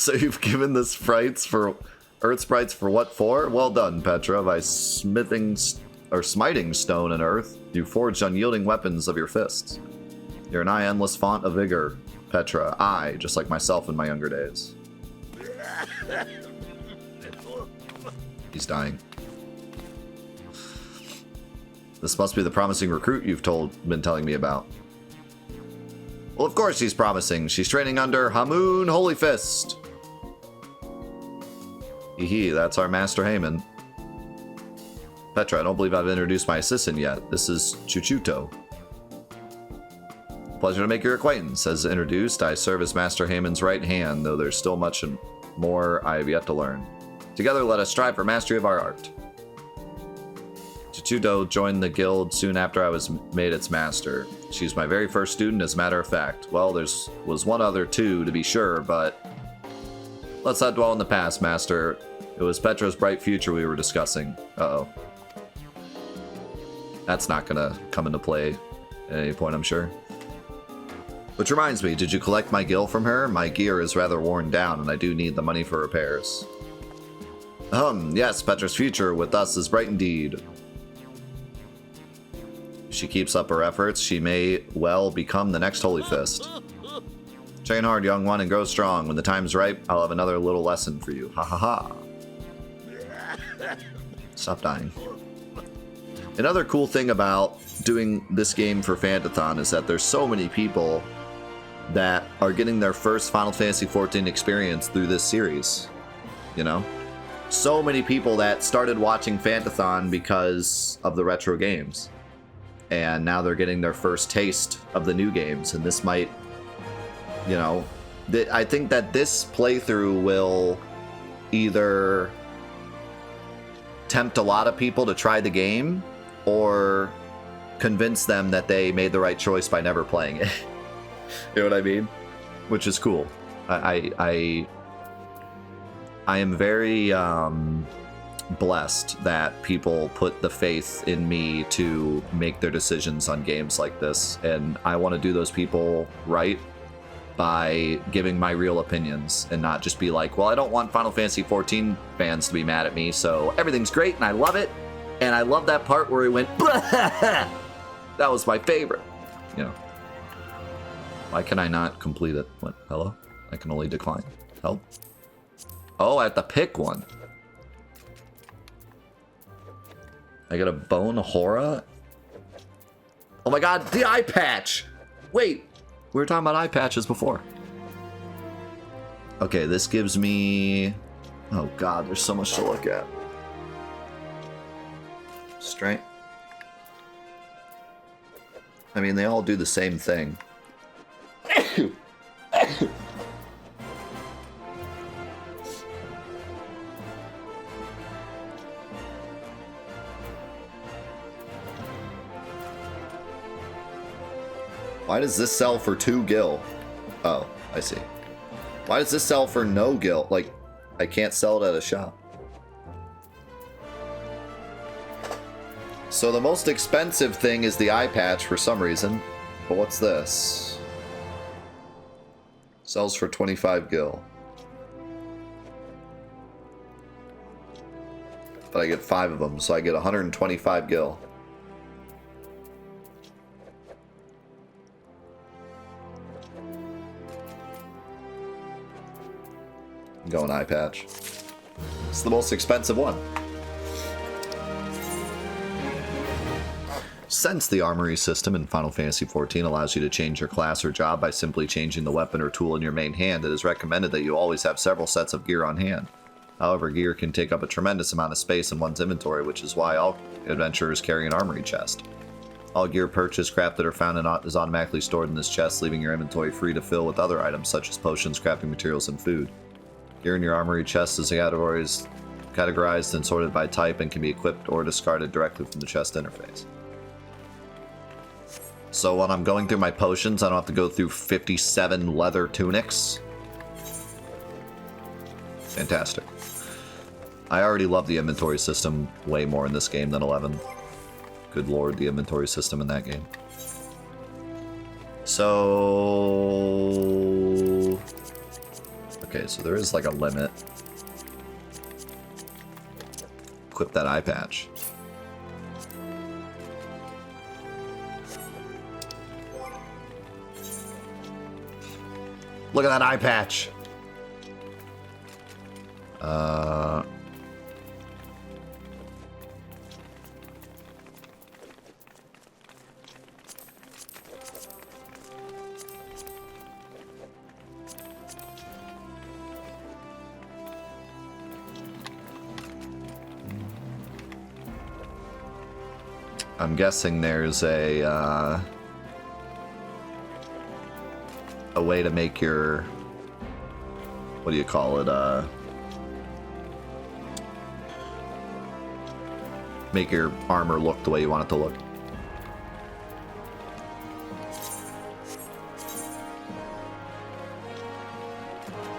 So you've given this sprites for Earth sprites for what for? Well done, Petra. By smiting stone and earth, you forged unyielding weapons of your fists. You're an endless font of vigor, Petra. Just like myself in my younger days. He's dying. This must be the promising recruit you've been telling me about. Well, of course she's promising. She's training under Hamun Holy Fist. Hee, that's our Master Heyman. Petra, I don't believe I've introduced my assistant yet. This is Chuchuto. Pleasure to make your acquaintance. As introduced, I serve as Master Heyman's right hand, though there's still much more I have yet to learn. Together, let us strive for mastery of our art. Chuchuto joined the guild soon after I was made its master. She's my very first student, as a matter of fact. Well, was one other too, to be sure, but let's not dwell in the past, Master. It was Petra's bright future we were discussing. Uh-oh. That's not gonna come into play at any point, I'm sure. Which reminds me, did you collect my gil from her? My gear is rather worn down, and I do need the money for repairs. Yes, Petra's future with us is bright indeed. If she keeps up her efforts, she may well become the next Holy Fist. Train hard, young one, and grow strong. When the time's ripe, I'll have another little lesson for you. Ha ha ha. Stop dying. Another cool thing about doing this game for Fantathon is that there's so many people that are getting their first Final Fantasy XIV experience through this series. You know? So many people that started watching Fantathon because of the retro games. And now they're getting their first taste of the new games. And this might, you know, I think that this playthrough will either tempt a lot of people to try the game or convince them that they made the right choice by never playing it. You know what I mean? Which is cool. I am very blessed that people put the faith in me to make their decisions on games like this, and I want to do those people right by giving my real opinions and not just be like, well, I don't want Final Fantasy XIV fans to be mad at me, so everything's great and I love it, and I love that part where he went, that was my favorite. You know, why can I not complete it? What? Hello? I can only decline. Help? Oh, I have to pick one. I got a bone hora. Oh my god, the eye patch! Wait, we were talking about eye patches before. Okay, this gives me... Oh god, there's so much to look at. Strength. I mean, they all do the same thing. Why does this sell for 2 gil? Oh, I see. Why does this sell for no gil? Like, I can't sell it at a shop. So the most expensive thing is the eye patch for some reason. But what's this? Sells for 25 gil. But I get 5 of them, so I get 125 gil. I'm going eye patch. It's the most expensive one. Since the armory system in Final Fantasy XIV allows you to change your class or job by simply changing the weapon or tool in your main hand, it is recommended that you always have several sets of gear on hand. However, gear can take up a tremendous amount of space in one's inventory, which is why all adventurers carry an armory chest. All gear purchased, crafted, or found is automatically stored in this chest, leaving your inventory free to fill with other items such as potions, crafting materials, and food. Gear in your armory chest is categorized and sorted by type and can be equipped or discarded directly from the chest interface. So when I'm going through my potions, I don't have to go through 57 leather tunics. Fantastic. I already love the inventory system way more in this game than 11. Good lord, the inventory system in that game. So... Okay, so there is like a limit. Equip that eye patch. Look at that eye patch. I'm guessing there's a way to make your, what do you call it, make your armor look the way you want it to look.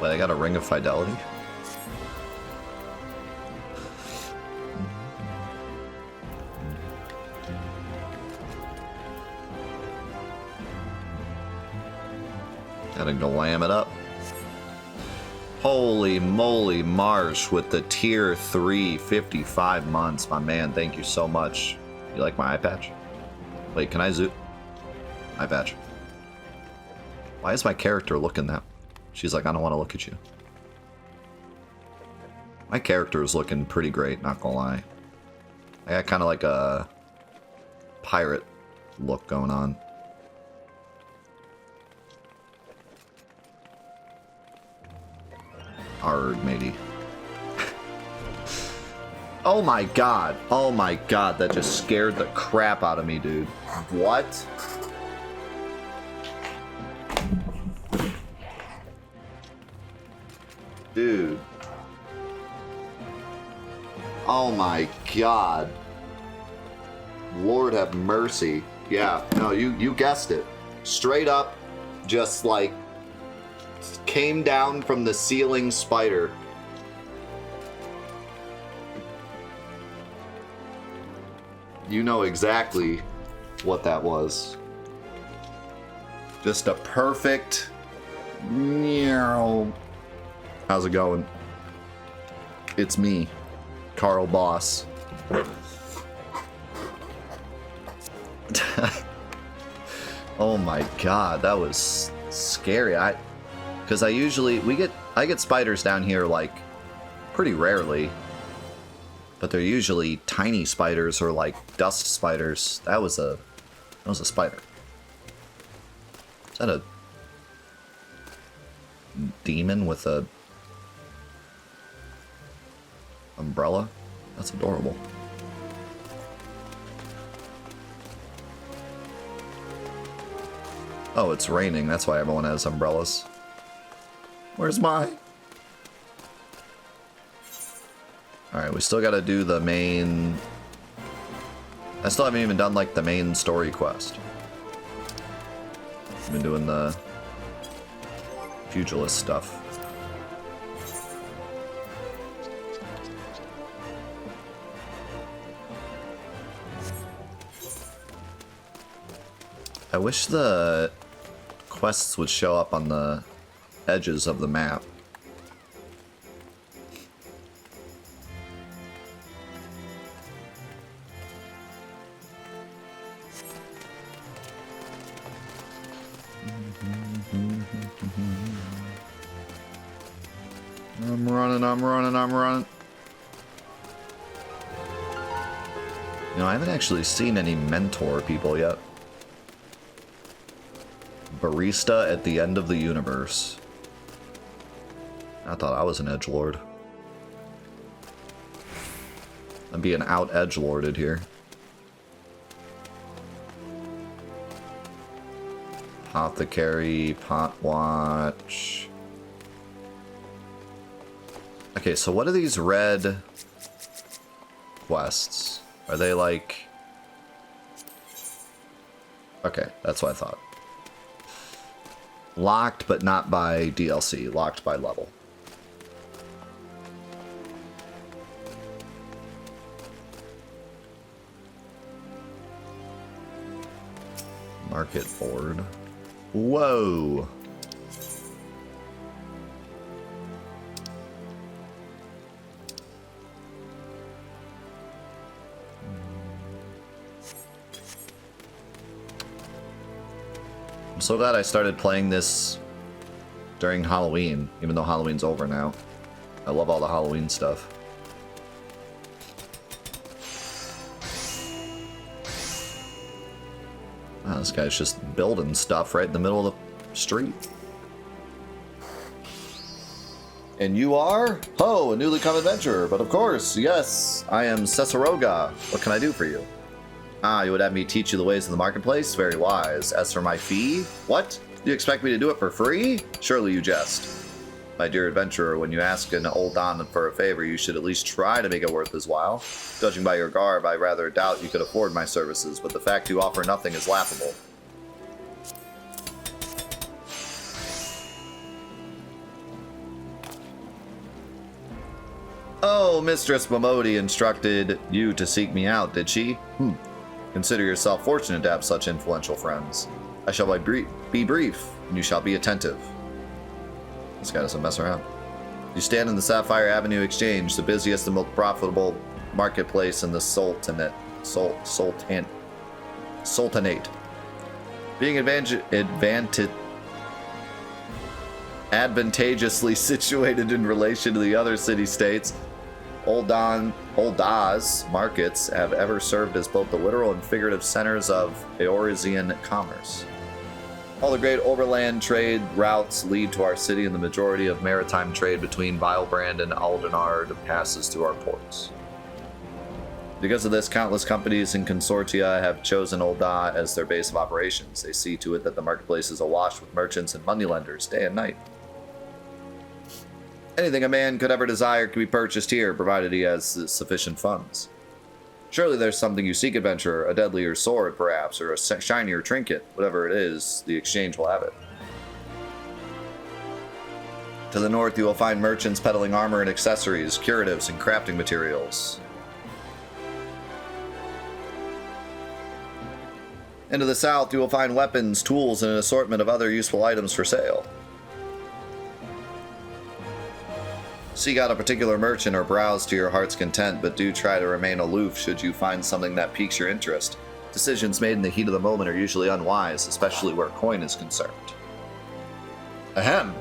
Wait, I got a ring of fidelity? Gotta glam it up. Holy moly, Marsh with the tier 3 55 months. My man, thank you so much. You like my eye patch? Wait, can I zoom? Eye patch. Why is my character looking that? She's like, I don't want to look at you. My character is looking pretty great, not gonna lie. I got kind of like a pirate look going on. Arg, matey. Oh my god. Oh my god, that just scared the crap out of me, dude. What? Dude. Oh my god. Lord have mercy. Yeah, no, you guessed it. Straight up, just like came down from the ceiling spider. You know exactly what that was. Just a perfect. How's it going? It's me, Carl Boss. Oh my god, that was scary. Because I usually I get spiders down here like pretty rarely, but they're usually tiny spiders or like dust spiders. That was a spider. Is that a demon with a umbrella? That's adorable. Oh, it's raining. That's why everyone has umbrellas. Where's mine? Alright, we still gotta do the main... I still haven't even done, like, the main story quest. I've been doing the pugilist stuff. I wish the quests would show up on the edges of the map. I'm running. You know, I haven't actually seen any mentor people yet. Barista at the end of the universe. I thought I was an edgelord. I'm being out edgelorded here. Apothecary, pot watch. Okay, so what are these red quests? Are they like... Okay, that's what I thought. Locked, but not by DLC. Locked by level. Market board. Whoa. I'm so glad I started playing this during Halloween, even though Halloween's over now. I love all the Halloween stuff. Wow, this guy's just building stuff right in the middle of the street. And you are? Oh, a newly come adventurer. But of course, yes, I am Cesaroga. What can I do for you? Ah, you would have me teach you the ways of the marketplace? Very wise. As for my fee? What? You expect me to do it for free? Surely you jest. My dear adventurer, when you ask an old Don for a favor, you should at least try to make it worth his while. Judging by your garb, I rather doubt you could afford my services, but the fact you offer nothing is laughable. Oh, Mistress Momodi instructed you to seek me out, did she? Consider yourself fortunate to have such influential friends. I shall be brief, and you shall be attentive. This guy doesn't mess around. You stand in the Sapphire Avenue Exchange, the busiest and most profitable marketplace in the Sultanate. Being advantageously situated in relation to the other city-states, Old Da's markets have ever served as both the literal and figurative centers of Eorzean commerce. All the great overland trade routes lead to our city, and the majority of maritime trade between Vilebrand and Aldenard passes through our ports. Because of this, countless companies and consortia have chosen Old Da as their base of operations. They see to it that the marketplace is awash with merchants and moneylenders day and night. Anything a man could ever desire can be purchased here, provided he has sufficient funds. Surely there's something you seek, adventurer, a deadlier sword, perhaps, or a shinier trinket. Whatever it is, the exchange will have it. To the north, you will find merchants peddling armor and accessories, curatives, and crafting materials. And to the south, you will find weapons, tools, and an assortment of other useful items for sale. Seek out a particular merchant or browse to your heart's content, but do try to remain aloof should you find something that piques your interest. Decisions made in the heat of the moment are usually unwise, especially where coin is concerned. Ahem!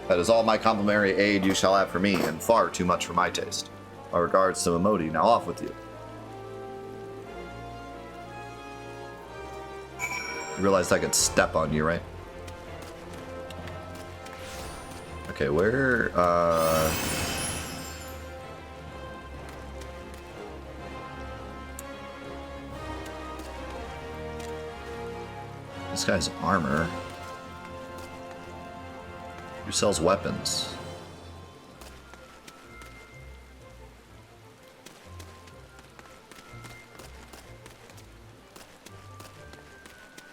That is all my complimentary aid you shall have for me, and far too much for my taste. My regards to Momodi, now off with you. You realized I could step on you, right? Okay, where, this guy's armor. Who sells weapons?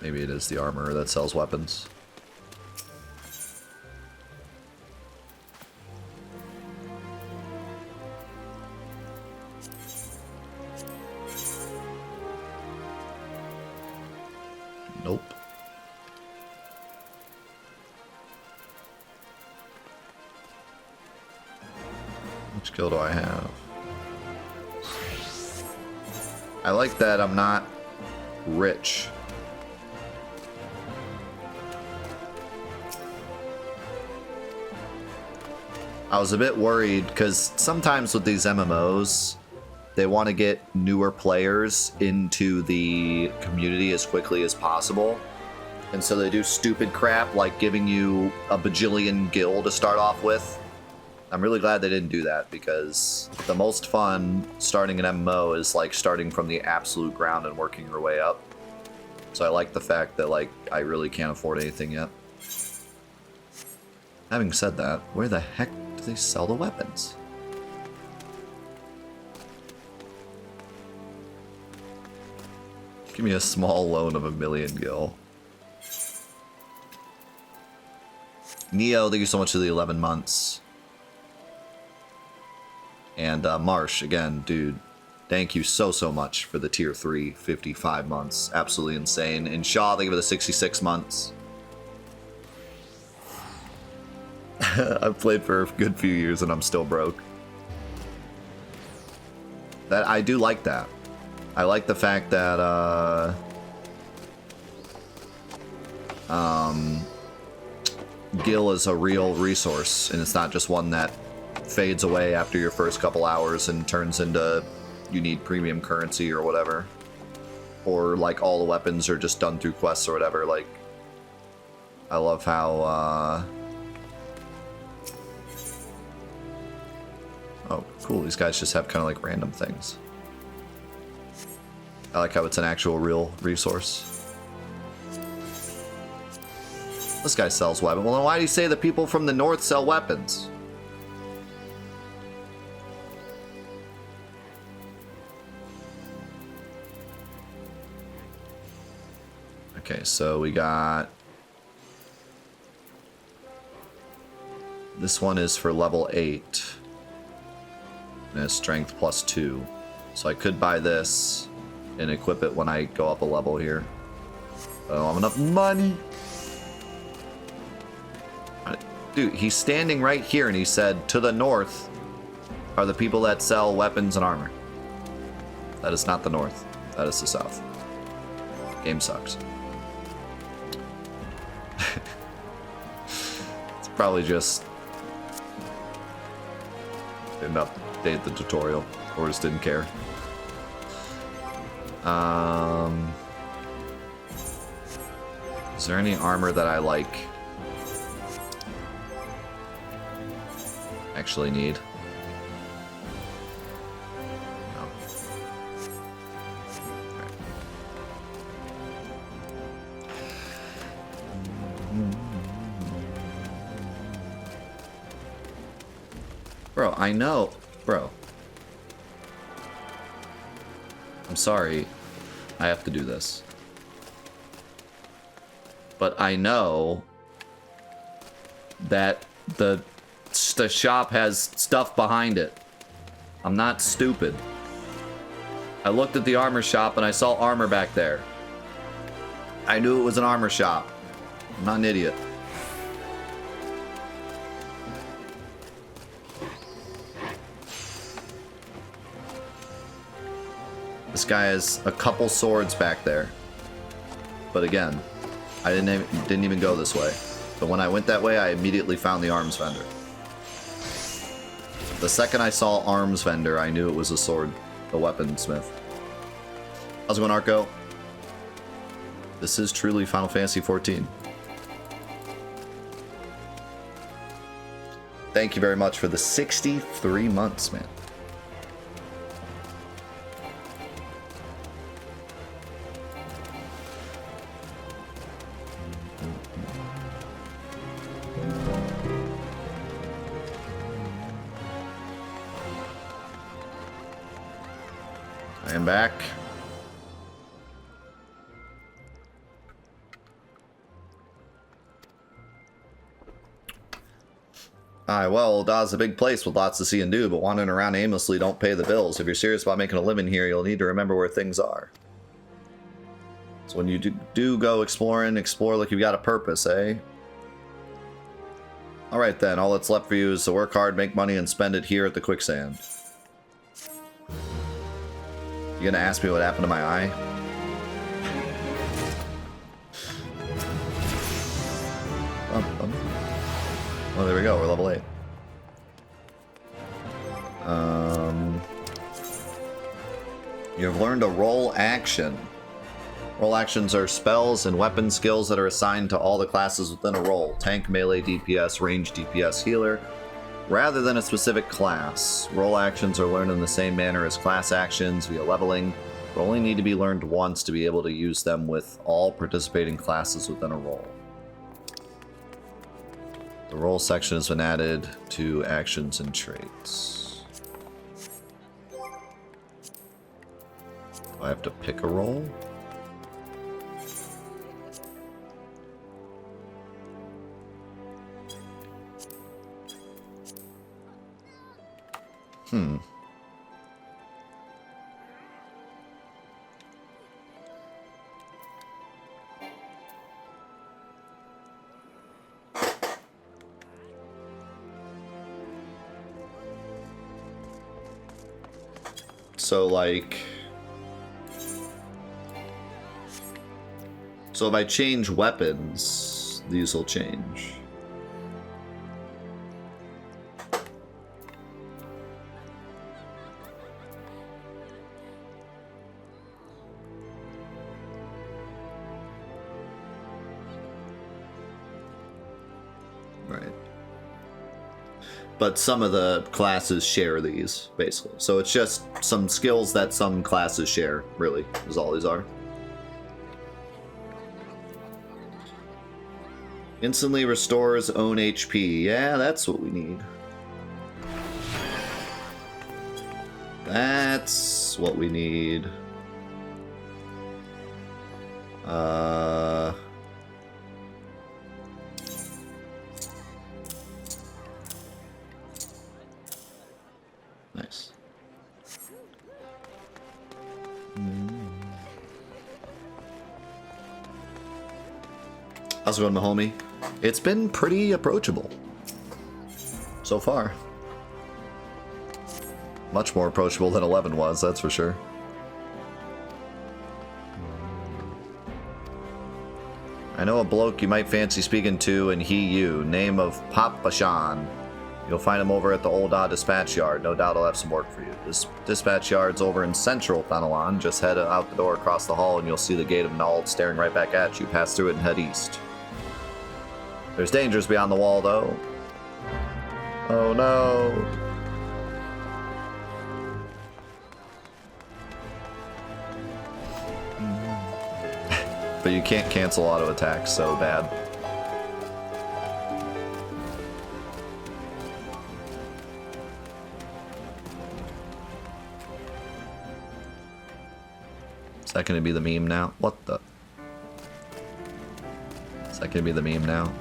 Maybe it is the armorer that sells weapons. Nope. Which skill do I have? I like that I'm not rich. I was a bit worried because sometimes with these MMOs, they want to get newer players into the community as quickly as possible. And so they do stupid crap like giving you a bajillion gil to start off with. I'm really glad they didn't do that, because the most fun starting an MMO is like starting from the absolute ground and working your way up. So I like the fact that like I really can't afford anything yet. Having said that, where the heck do they sell the weapons? Give me a small loan of 1,000,000 gil. Neo, thank you so much for the 11 months. And Marsh, again, dude, thank you so much for the tier 3, 55 months. Absolutely insane. And Shaw, thank you for the 66 months. I've played for a good few years and I'm still broke. That I do like that. I like the fact that Gil is a real resource, and it's not just one that fades away after your first couple hours and turns into you need premium currency or whatever. Or like all the weapons are just done through quests or whatever. Like, I love how oh, cool, these guys just have kind of like random things. I like how it's an actual real resource. This guy sells weapons. Well, then why do you say that people from the north sell weapons? Okay, so we got... This one is for level 8. And it's strength +2. So I could buy this and equip it when I go up a level here. I don't have enough money. Dude, he's standing right here and he said, to the north are the people that sell weapons and armor. That is not the north. That is the south. Game sucks. It's probably just didn't update the tutorial or just didn't care. Is there any armor that I like? Actually need? No. Right. Bro, I know. Bro. I'm sorry. I have to do this. But I know that the shop has stuff behind it. I'm not stupid. I looked at the armor shop and I saw armor back there. I knew it was an armor shop. I'm not an idiot. This guy has a couple swords back there. But again, I didn't even go this way. But when I went that way, I immediately found the arms vendor. The second I saw arms vendor, I knew it was a sword, a weaponsmith. How's it going, Arco? This is truly Final Fantasy XIV. Thank you very much for the 63 months, man. I am back. Well, Daw's a big place with lots to see and do, but wandering around aimlessly don't pay the bills. If you're serious about making a living here, you'll need to remember where things are. So when you do go exploring, explore like you've got a purpose, eh? Alright then, all that's left for you is to work hard, make money, and spend it here at the quicksand. You gonna ask me what happened to my eye? Oh, there we go. We're level 8. You have learned a role action. Role actions are spells and weapon skills that are assigned to all the classes within a role. Tank, melee, DPS, range, DPS, healer. Rather than a specific class, role actions are learned in the same manner as class actions via leveling, but only need to be learned once to be able to use them with all participating classes within a role. The role section has been added to actions and traits. Do I have to pick a role? So if I change weapons, these will change. Right. But some of the classes share these, basically. So it's just some skills that some classes share, really, is all these are. Instantly restores own HP. Yeah, that's what we need. That's what we need. Nice. How's it going, my homie? It's been pretty approachable so far. Much more approachable than 11 was, that's for sure. I know a bloke you might fancy speaking to, and he you. Name of Papa Sean. You'll find him over at the Old Dispatch Yard. No doubt he'll have some work for you. This dispatch yard's over in central Fantathon. Just head out the door across the hall and you'll see the gate of Nald staring right back at you. Pass through it and head east. There's dangers beyond the wall, though. Oh no. But you can't cancel auto attacks, so bad. Is that gonna be the meme now? What the? Is that gonna be the meme now?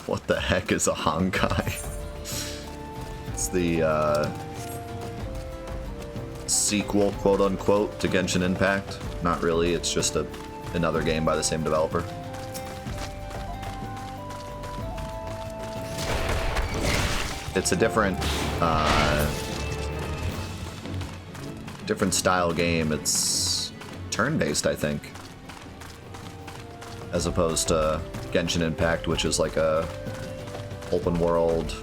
What the heck is a Honkai? It's the sequel, quote unquote, to Genshin Impact. Not really, it's just another game by the same developer. It's a different style game. It's turn-based, I think, as opposed to Genshin Impact, which is like a open world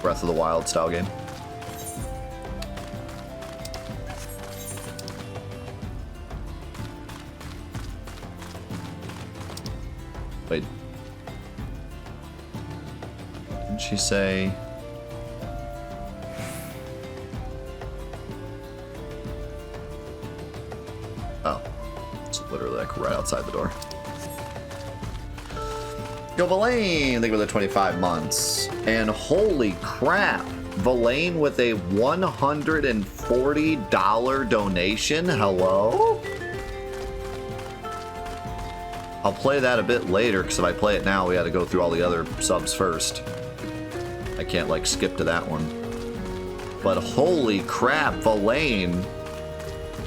Breath of the Wild style game. Wait. Didn't she say... Oh. It's literally like right outside the door. Yo, Villain, thank you for the 25 months. And holy crap, Villain with a $140 donation. Hello? I'll play that a bit later, because if I play it now, we got to go through all the other subs first. I can't, like, skip to that one. But holy crap, Villain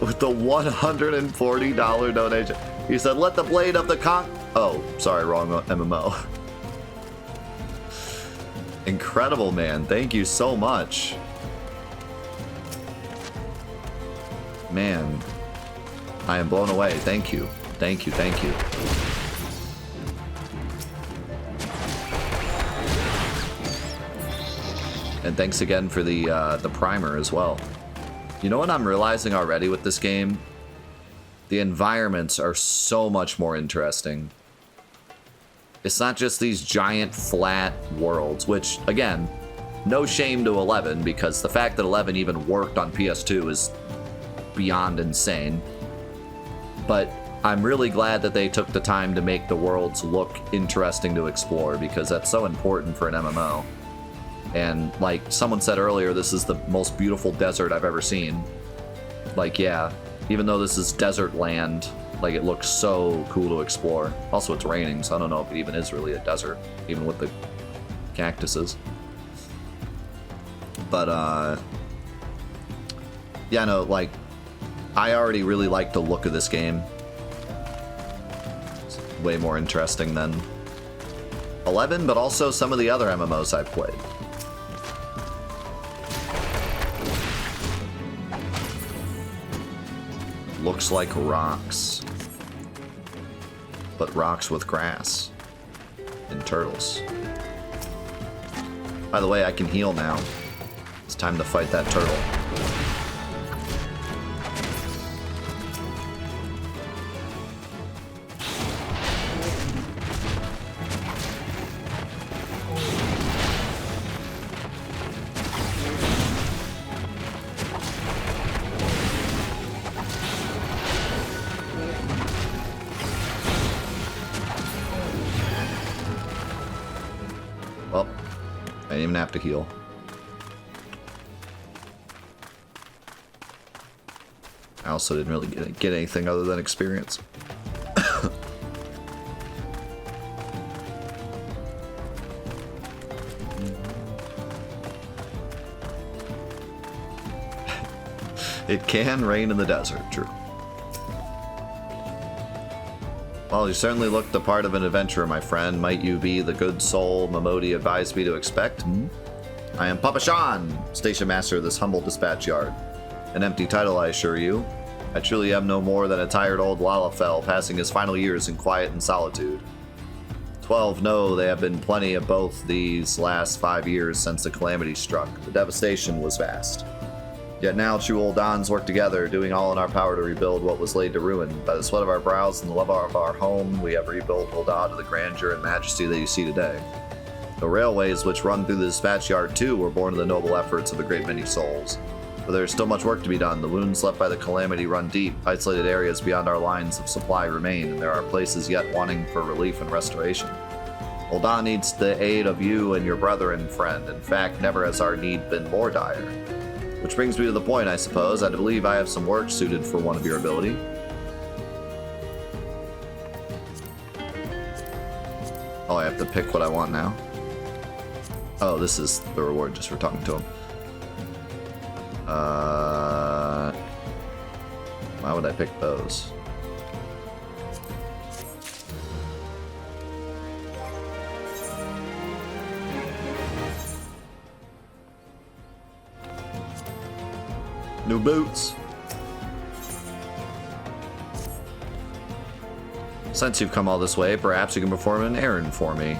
with the $140 donation. He said, let the blade of the Oh, sorry, wrong MMO. Incredible, man. Thank you so much. Man, I am blown away. Thank you. Thank you, thank you. And thanks again for the primer as well. You know what I'm realizing already with this game? The environments are so much more interesting. It's not just these giant flat worlds, which, again, no shame to 11, because the fact that 11 even worked on PS2 is beyond insane. But I'm really glad that they took the time to make the worlds look interesting to explore, because that's so important for an MMO. And like someone said earlier, this is the most beautiful desert I've ever seen. Like, yeah, even though this is desert land, like it looks so cool to explore. Also, it's raining, so I don't know if it even is really a desert, even with the cactuses. But, yeah, no, like, I already really like the look of this game. It's way more interesting than 11, but also some of the other MMOs I've played. Looks like rocks. But rocks with grass. And turtles. By the way, I can heal now. It's time to fight that turtle. Well, I didn't even have to heal. I also didn't really get anything other than experience. It can rain in the desert, true. Well, you certainly look the part of an adventurer, my friend. Might you be the good soul Momodi advised me to expect? I am Papa Shan, station master of this humble dispatch yard. An empty title, I assure you. I truly am no more than a tired old Lalafell passing his final years in quiet and solitude. 12 know they have been plenty of both these last 5 years since the calamity struck. The devastation was vast. Yet now true old Dons work together, doing all in our power to rebuild what was laid to ruin. By the sweat of our brows and the love of our home, we have rebuilt Ul'dah to the grandeur and majesty that you see today. The railways which run through the dispatch yard too were born of the noble efforts of a great many souls. But there is still much work to be done. The wounds left by the calamity run deep. Isolated areas beyond our lines of supply remain, and there are places yet wanting for relief and restoration. Ul'dah needs the aid of you and your brethren, friend. In fact, never has our need been more dire. Which brings me to the point, I suppose. I believe I have some work suited for one of your ability. Oh, I have to pick what I want now? Oh, this is the reward just for talking to him. Why would I pick those? New boots. Since you've come all this way, perhaps you can perform an errand for me.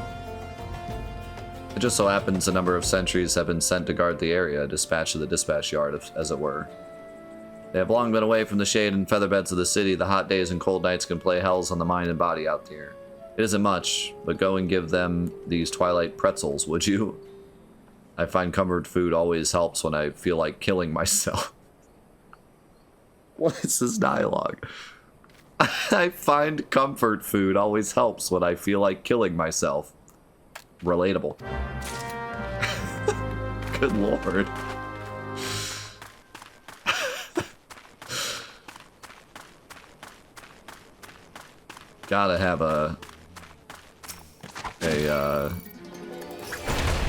It just so happens a number of sentries have been sent to guard the area, dispatched to the dispatch yard, as it were. They have long been away from the shade and featherbeds of the city. The hot days and cold nights can play hells on the mind and body out here. It isn't much, but go and give them these twilight pretzels, would you? I find comfort food always helps when I feel like killing myself. What is this dialogue? I find comfort food always helps when I feel like killing myself. Relatable. Good lord. Gotta have a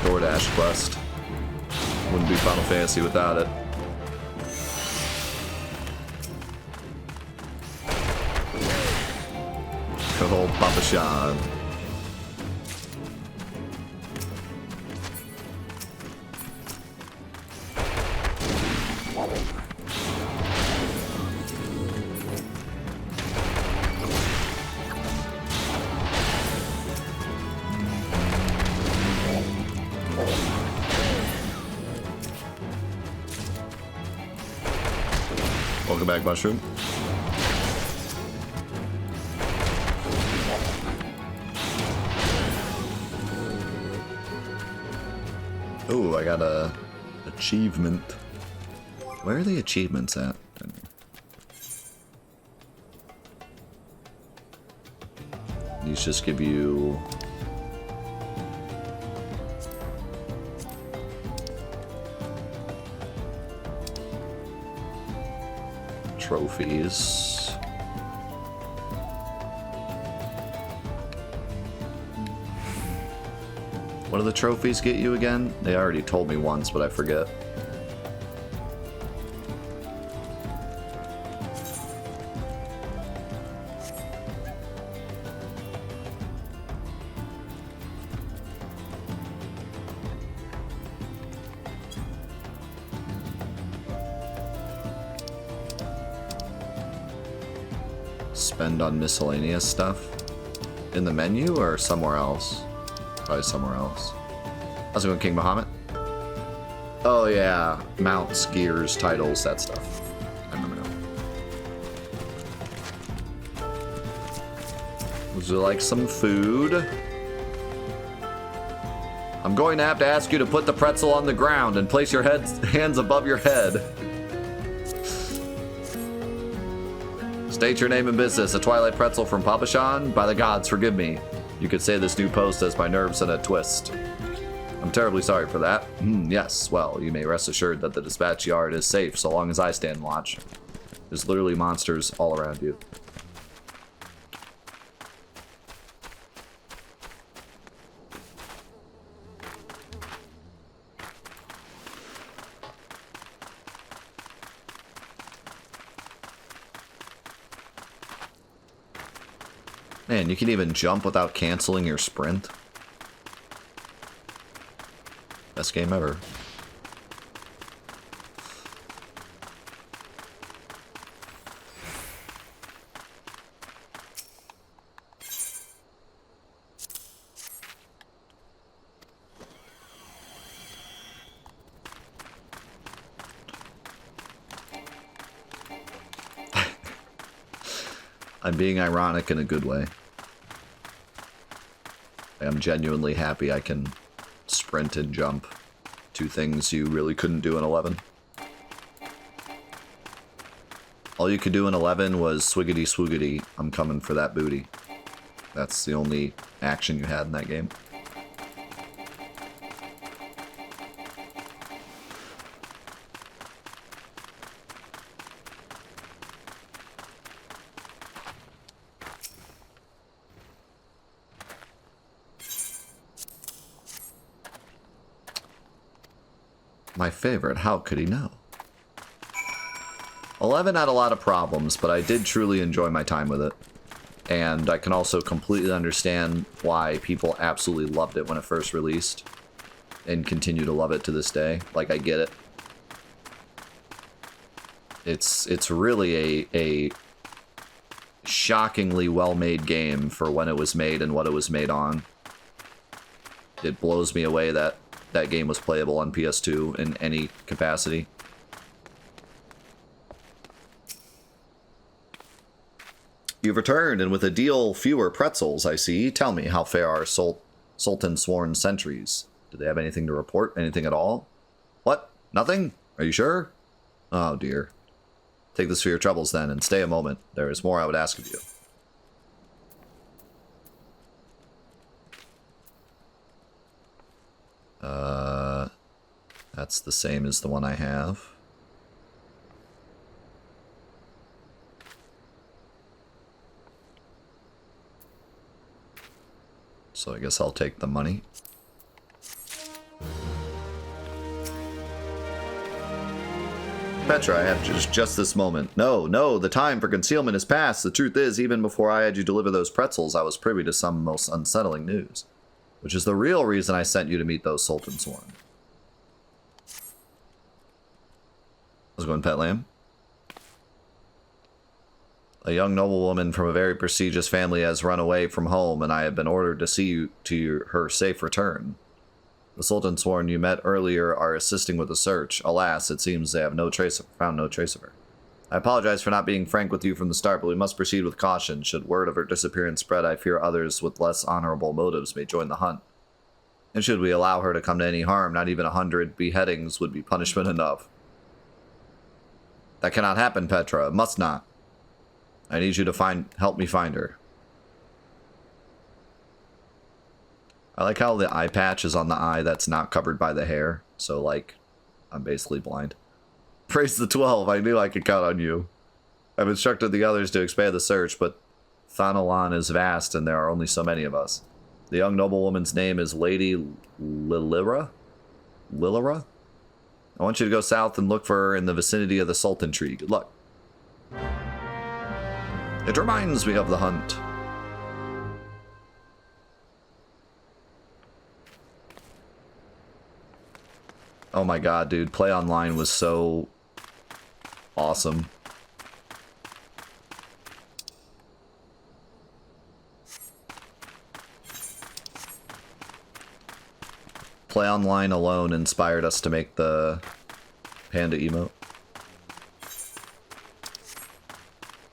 DoorDash quest. Wouldn't be Final Fantasy without it. Good old Papa Shan. Welcome back, Mushroom. Oh, I got a achievement. Where are the achievements at? These just give you Trophies. What do the trophies get you again? They already told me once, but I forget. Spend on miscellaneous stuff? In the menu or somewhere else? Probably somewhere else. How's it going, King Bahamut? Oh yeah, mounts, gears, titles, that stuff. I remember now. Would you like some food? I'm going to have to ask you to put the pretzel on the ground and place your hands above your head. State your name and business. A Twilight Pretzel from Papashan? By the gods, forgive me. You could say this new post has my nerves in a twist. I'm terribly sorry for that. Yes, well, you may rest assured that the dispatch yard is safe so long as I stand watch. There's literally monsters all around you. Man, you can even jump without canceling your sprint. Best game ever. I'm being ironic in a good way. I'm genuinely happy I can sprint and jump. Two things you really couldn't do in 11. All you could do in 11 was swiggity swoogity, I'm coming for that booty. That's the only action you had in that game. My favorite, how could he know? 11 had a lot of problems, but I did truly enjoy my time with it. And I can also completely understand why people absolutely loved it when it first released. And continue to love it to this day. Like, I get it. It's really a shockingly well-made game for when it was made and what it was made on. It blows me away that that game was playable on PS2 in any capacity. You've returned, and with a deal fewer pretzels, I see. Tell me, how fair are Sultan Sworn sentries? Do they have anything to report? Anything at all? What? Nothing? Are you sure? Oh dear. Take this for your troubles then, and stay a moment. There is more I would ask of you. That's the same as the one I have. So I guess I'll take the money. Petra, I have just this moment. No, the time for concealment is past. The truth is, even before I had you deliver those pretzels, I was privy to some most unsettling news. Which is the real reason I sent you to meet those Sultan Sworn. How's it going, Pet Lamb? A young noblewoman from a very prestigious family has run away from home, and I have been ordered to see you to her safe return. The Sultan Sworn you met earlier are assisting with the search. Alas, it seems they have found no trace of her. I apologize for not being frank with you from the start, but we must proceed with caution. Should word of her disappearance spread, I fear others with less honorable motives may join the hunt. And should we allow her to come to any harm, not even 100 beheadings would be punishment enough. That cannot happen, Petra. It must not. I need you to help me find her. I like how the eye patch is on the eye that's not covered by the hair. So, like, I'm basically blind. Praise the 12. I knew I could count on you. I've instructed the others to expand the search, but Fantathon is vast and there are only so many of us. The young noblewoman's name is Lady Lilira? Lilira? I want you to go south and look for her in the vicinity of the Sultan Tree. Good luck. It reminds me of the hunt. Oh my god, dude. Play online was so awesome. Play online alone inspired us to make the panda emote.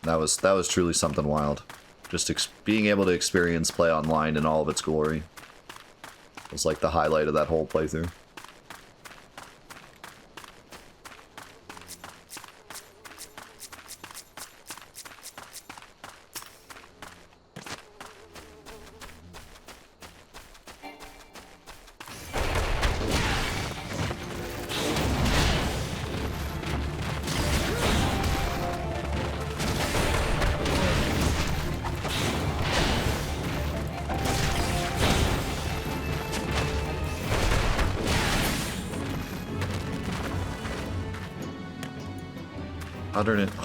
That was truly something wild. Just being able to experience play online in all of its glory was like the highlight of that whole playthrough.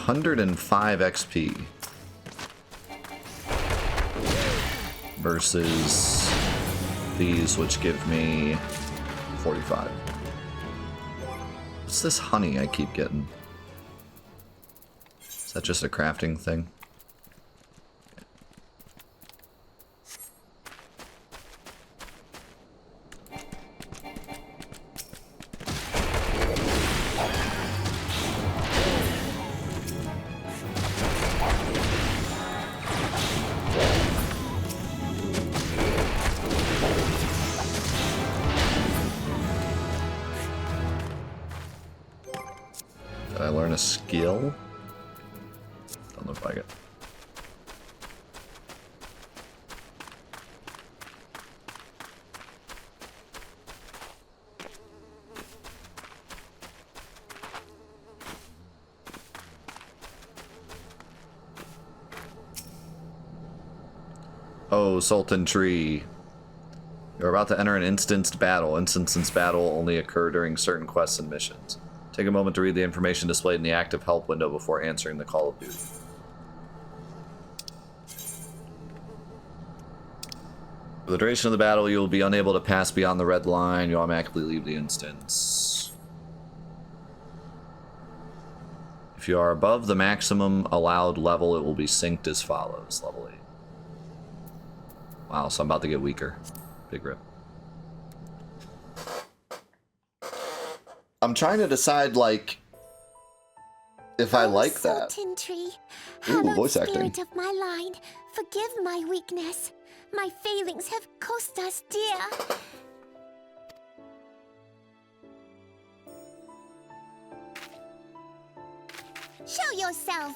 $105 XP versus these, which give me 45. What's this honey I keep getting? Is that just a crafting thing? A skill? Don't look like it. Oh, Sultan Tree. You're about to enter an instanced battle. Instanced battle only occur during certain quests and missions. Take a moment to read the information displayed in the active help window before answering the call of duty. For the duration of the battle, you will be unable to pass beyond the red line. You automatically leave the instance. If you are above the maximum allowed level, it will be synced as follows. Level 8. Wow, so I'm about to get weaker. Big rip. I'm trying to decide, like, if I like that. Sultan Tree, Ooh, voice acting. Spirit of my line, forgive my weakness. My failings have cost us dear. Show yourself.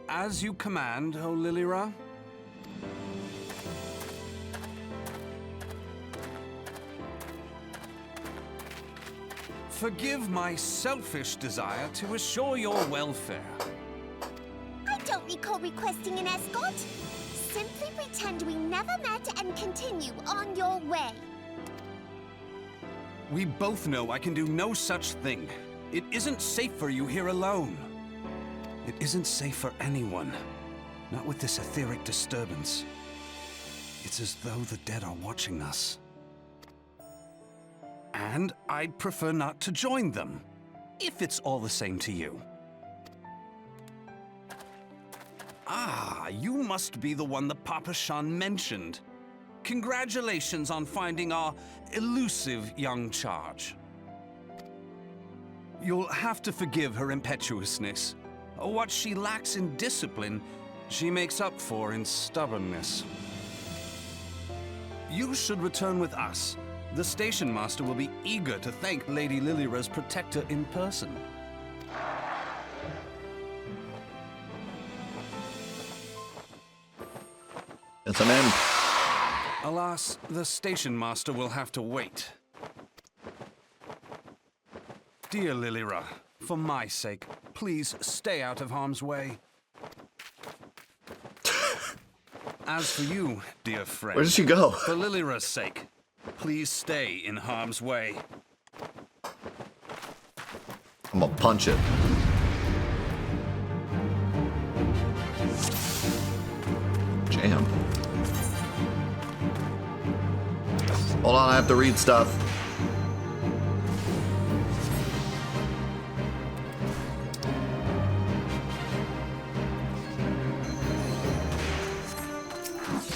As you command, O Lilira. Forgive my selfish desire to assure your welfare. I don't recall requesting an escort. Simply pretend we never met and continue on your way. We both know I can do no such thing. It isn't safe for you here alone. It isn't safe for anyone. Not with this etheric disturbance. It's as though the dead are watching us. And I'd prefer not to join them, if it's all the same to you. Ah, you must be the one the Papa Shan mentioned. Congratulations on finding our elusive young charge. You'll have to forgive her impetuousness. What she lacks in discipline, she makes up for in stubbornness. You should return with us. The station master will be eager to thank Lady Lilira's protector in person. It's a man. Alas, the station master will have to wait. Dear Lilira, for my sake, please stay out of harm's way. As for you, dear friend, Where did she go? for Lilira's sake, please stay in harm's way. I'm gonna punch it. Jam. Hold on, I have to read stuff.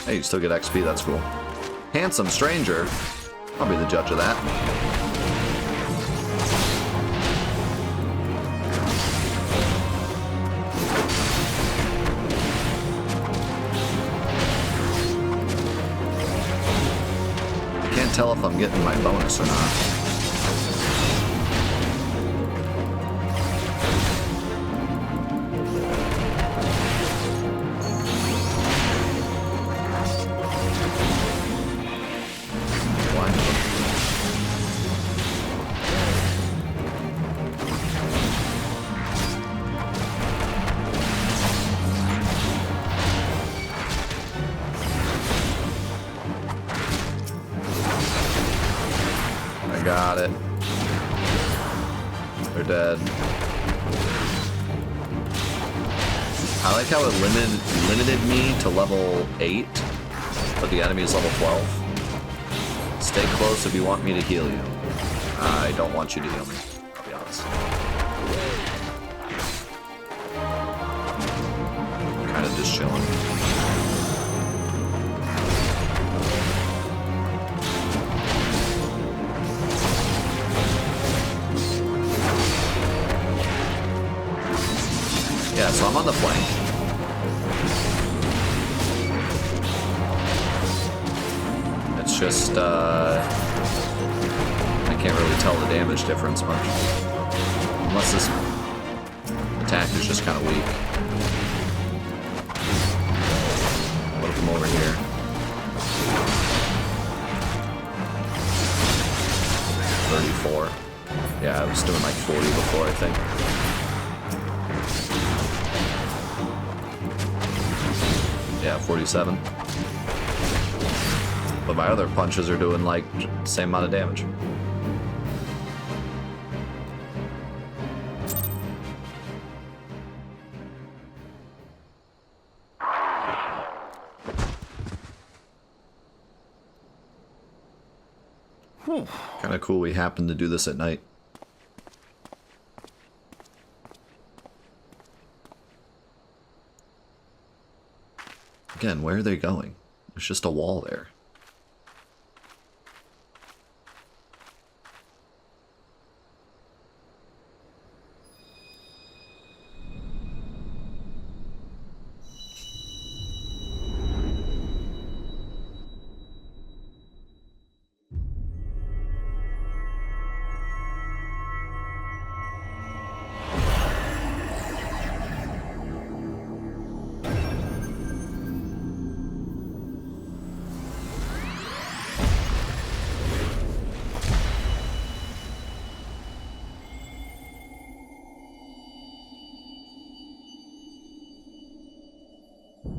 Hey, you still get XP, that's cool. Handsome stranger. I'll be the judge of that. I can't tell if I'm getting my bonus or not. Got it. They're dead. I like how it limited me to level 8, but the enemy is level 12. Stay close if you want me to heal you. I don't want you to heal me, I'll be honest. Kind of just chilling. Yeah, so I'm on the flank. It's just, I can't really tell the damage difference much. Unless this attack is just kind of weak. What if I'm over here? $34. Yeah, I was doing like 40 before, I think. Yeah, 47. But my other punches are doing like the same amount of damage. Kind of cool we happened to do this at night. Again, where are they going? There's just a wall there.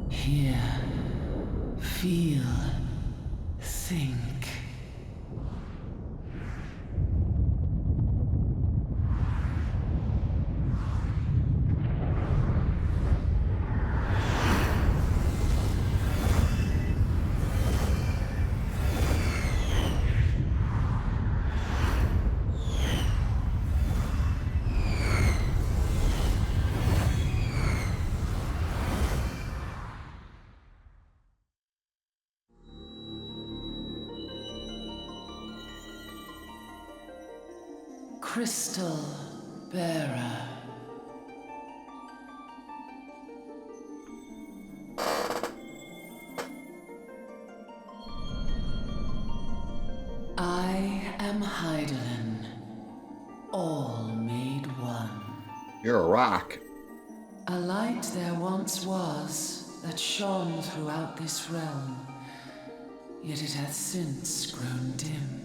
Hear, feel, think. Crystal Bearer. I am Heidelin, all made one. You're a rock. A light there once was that shone throughout this realm, yet it hath since grown dim.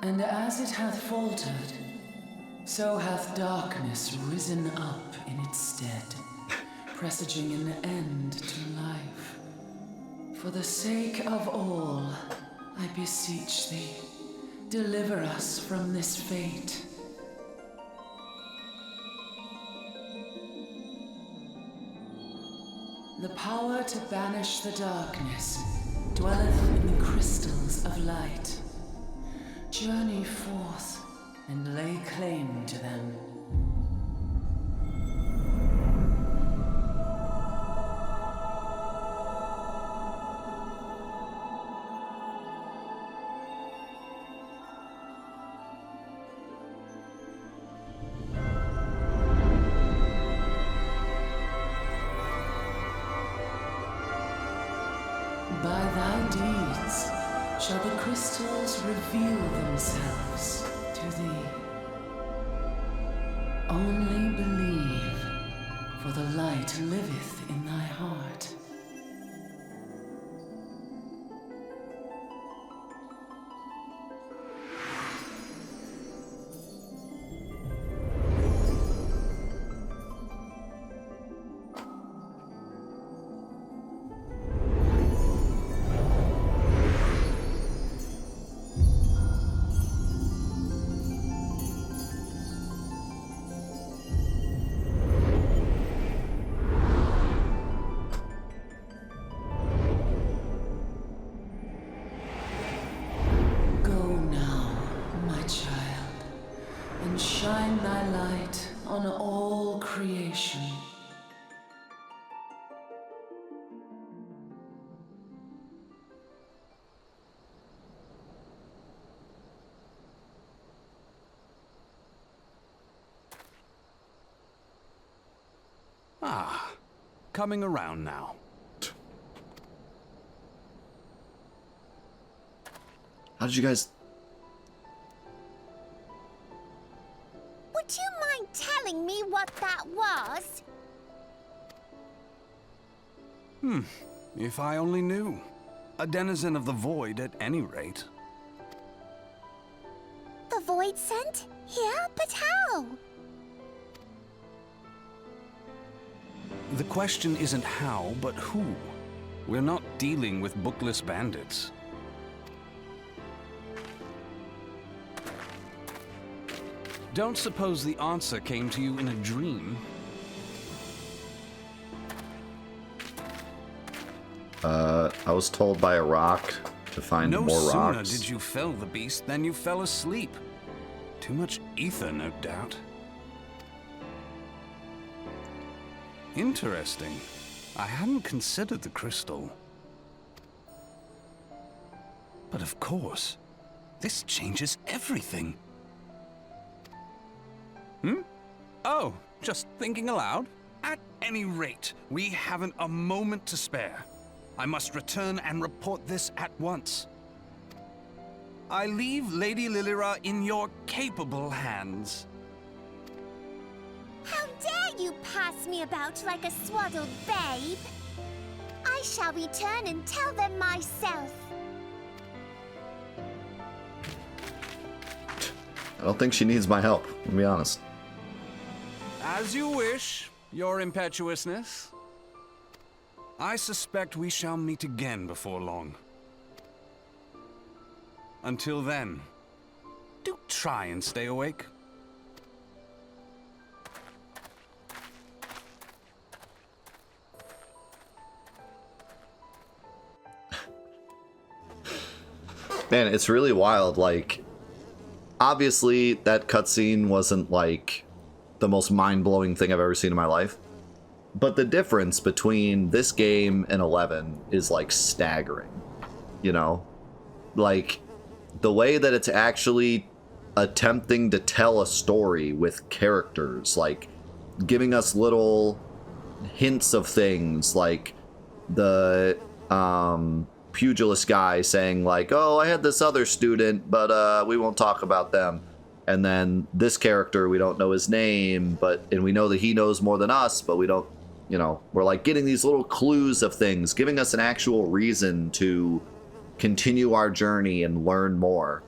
And as it hath faltered, so hath darkness risen up in its stead, presaging an end to life. For the sake of all, I beseech thee, deliver us from this fate. The power to banish the darkness dwelleth in the crystals of light. Journey forth and lay claim to them. By thy deeds shall the crystals reveal themselves to thee. Only believe, for the light liveth in thy heart. Shine thy light on all creation. Ah, coming around now. How did you guys... Would you mind telling me what that was? If I only knew. A denizen of the void at any rate. The void sent? Here? But how? The question isn't how, but who. We're not dealing with bookless bandits. Don't suppose the answer came to you in a dream? I was told by a rock to find more No sooner rocks. did you fell the beast than you fell asleep. Too much ether, no doubt. Interesting. I hadn't considered the crystal. But of course, this changes everything. Oh, just thinking aloud? At any rate, we haven't a moment to spare. I must return and report this at once. I leave Lady Lilira in your capable hands. How dare you pass me about like a swaddled babe? I shall return and tell them myself. I don't think she needs my help, to be honest. As you wish, your impetuousness. I suspect we shall meet again before long. Until then, do try and stay awake. Man, it's really wild. Like, obviously, that cutscene wasn't, like, the most mind-blowing thing I've ever seen in my life. But the difference between this game and 11 is, like, staggering. You know? Like, the way that it's actually attempting to tell a story with characters, like, giving us little hints of things, like the, pugilist guy saying, like, oh, I had this other student, but we won't talk about them. And then this character, we don't know his name, and we know that he knows more than us, but we don't, you know, we're like getting these little clues of things, giving us an actual reason to continue our journey and learn more.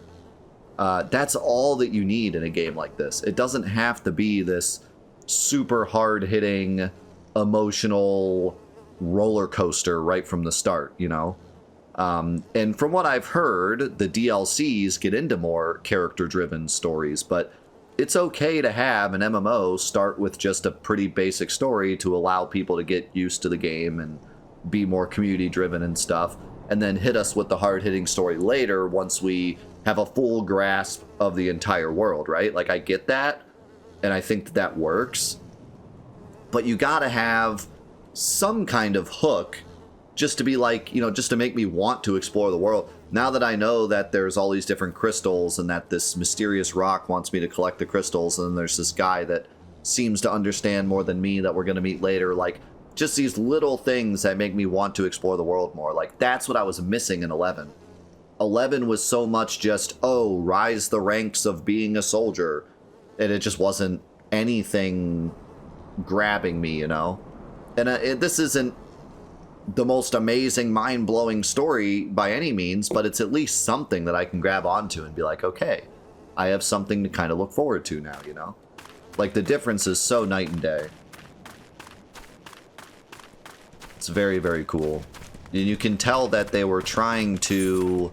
That's all that you need in a game like this. It doesn't have to be this super hard-hitting, emotional roller coaster right from the start, you know? And from what I've heard, the DLCs get into more character-driven stories, but it's okay to have an MMO start with just a pretty basic story to allow people to get used to the game and be more community-driven and stuff, and then hit us with the hard-hitting story later once we have a full grasp of the entire world, right? Like, I get that, and I think that works, but you gotta have some kind of hook just to be like, you know, just to make me want to explore the world. Now that I know that there's all these different crystals and that this mysterious rock wants me to collect the crystals, and there's this guy that seems to understand more than me that we're going to meet later, like, just these little things that make me want to explore the world more. Like, that's what I was missing in 11. 11 was so much just, oh, rise the ranks of being a soldier, and it just wasn't anything grabbing me, you know? And this isn't the most amazing, mind-blowing story by any means, but it's at least something that I can grab onto and be like, okay, I have something to kind of look forward to now, you know? Like, the difference is so night and day. It's very, very cool. And you can tell that they were trying to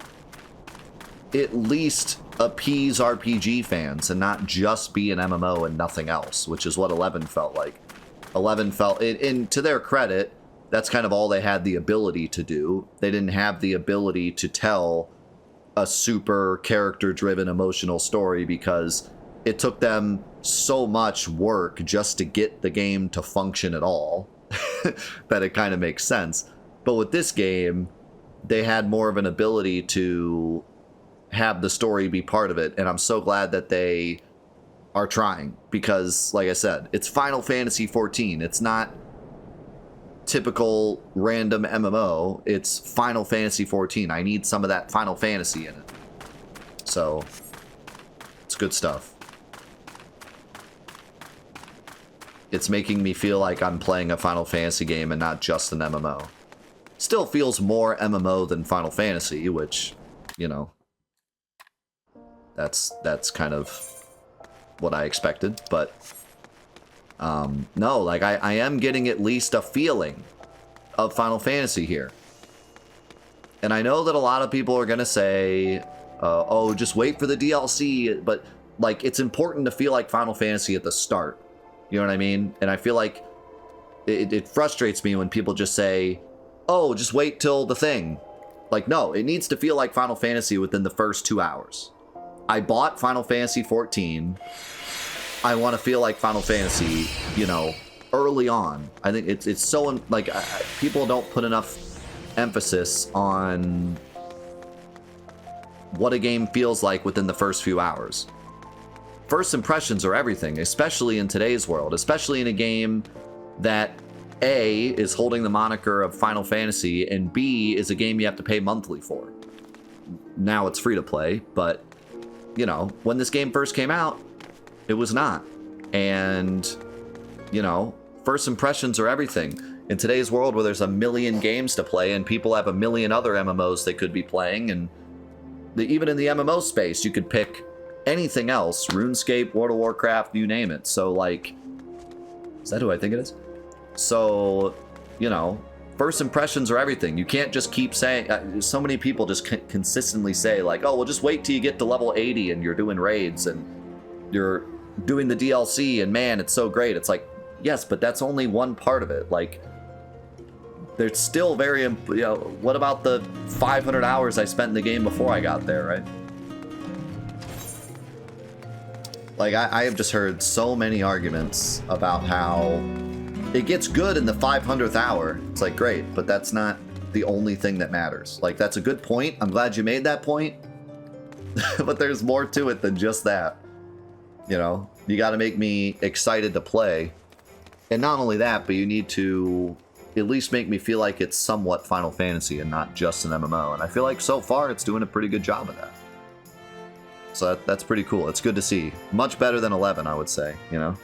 at least appease RPG fans and not just be an MMO and nothing else, which is what 11 felt like. 11 felt, and to their credit, that's kind of all they had the ability to do. They didn't have the ability to tell a super character-driven emotional story because it took them so much work just to get the game to function at all that it kind of makes sense. But with this game, they had more of an ability to have the story be part of it, and I'm so glad that they are trying because, like I said, it's Final Fantasy XIV. It's not typical random MMO. It's Final Fantasy XIV. I need some of that Final Fantasy in it. So, it's good stuff. It's making me feel like I'm playing a Final Fantasy game and not just an MMO. Still feels more MMO than Final Fantasy, which, you know, that's kind of what I expected, but no, like, I am getting at least a feeling of Final Fantasy here. And I know that a lot of people are going to say, oh, just wait for the DLC, but, like, it's important to feel like Final Fantasy at the start. You know what I mean? And I feel like it frustrates me when people just say, oh, just wait till the thing. Like, no, it needs to feel like Final Fantasy within the first 2 hours. I bought Final Fantasy XIV. I want to feel like Final Fantasy, you know, early on. I think it's so, like, people don't put enough emphasis on what a game feels like within the first few hours. First impressions are everything, especially in today's world, especially in a game that A, is holding the moniker of Final Fantasy, and B, is a game you have to pay monthly for. Now it's free to play, but, you know, when this game first came out, it was not. And, you know, first impressions are everything. In today's world where there's a million games to play and people have a million other MMOs they could be playing, and even in the MMO space, you could pick anything else. RuneScape, World of Warcraft, you name it. So, like, is that who I think it is? So, you know, first impressions are everything. You can't just keep saying, so many people just consistently say, like, oh, well, just wait till you get to level 80 and you're doing raids and you're doing the DLC and man, it's so great. It's like, yes, but that's only one part of it. Like, there's still very, you know, what about the 500 hours I spent in the game before I got there, right? Like, I have just heard so many arguments about how it gets good in the 500th hour. It's like, great, but that's not the only thing that matters. Like, that's a good point. I'm glad you made that point. But there's more to it than just that. You know, you got to make me excited to play. And not only that, but you need to at least make me feel like it's somewhat Final Fantasy and not just an MMO. And I feel like so far it's doing a pretty good job of that. So that's pretty cool. It's good to see. Much better than 11, I would say, you know?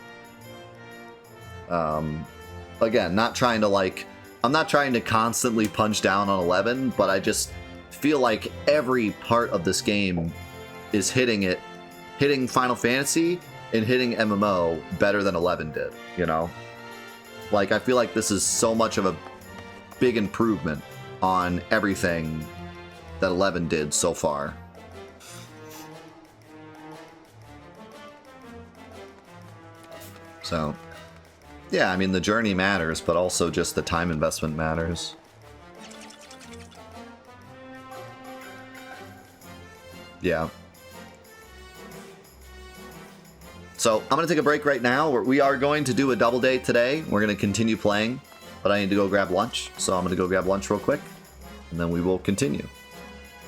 Again, not trying to, like, I'm not trying to constantly punch down on 11, but I just feel like every part of this game is hitting Final Fantasy and hitting MMO better than 11 did, you know? Like, I feel like this is so much of a big improvement on everything that 11 did so far. So, yeah, I mean, the journey matters, but also just the time investment matters. Yeah. So, I'm going to take a break right now. We are going to do a double date today. We're going to continue playing, but I need to go grab lunch. So, I'm going to go grab lunch real quick, and then we will continue.